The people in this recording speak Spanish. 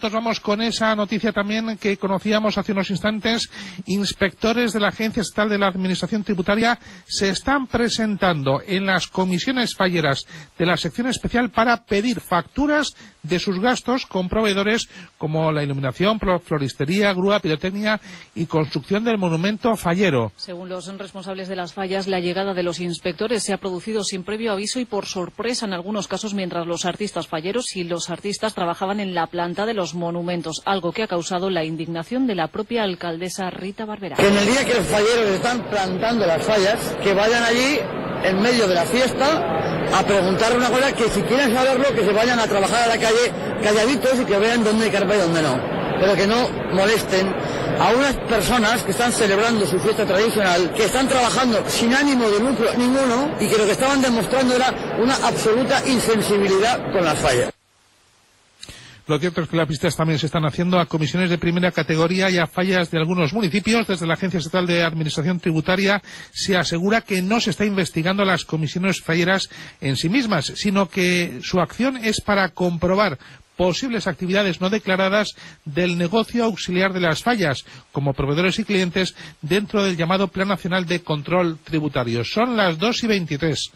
nosotros vamos con esa noticia también que conocíamos hace unos instantes. Inspectores de la Agencia Estatal de la Administración Tributaria se están presentando en las comisiones falleras de la sección especial para pedir facturas de sus gastos con proveedores como la iluminación, floristería, grúa, pirotecnia y construcción del monumento fallero. Según los responsables de las fallas, la llegada de los inspectores se ha producido sin previo aviso y por sorpresa en algunos casos mientras los artistas falleros y los artistas trabajaban en la planta de los monumentos, algo que ha causado la indignación de la propia alcaldesa Rita Barberá. Que en el día que los falleros están plantando las fallas, que vayan allí en medio de la fiesta a preguntar una cosa, que si quieren saberlo, que se vayan a trabajar a la calle calladitos y que vean dónde hay carpa y dónde no. Pero que no molesten a unas personas que están celebrando su fiesta tradicional, que están trabajando sin ánimo de lucro ninguno y que lo que estaban demostrando era una absoluta insensibilidad con las fallas. Lo cierto es que las visitas también se están haciendo a comisiones de primera categoría y a fallas de algunos municipios. Desde la Agencia Estatal de Administración Tributaria se asegura que no se está investigando a las comisiones falleras en sí mismas, sino que su acción es para comprobar posibles actividades no declaradas del negocio auxiliar de las fallas, como proveedores y clientes, dentro del llamado Plan Nacional de Control Tributario. Son las 2:23.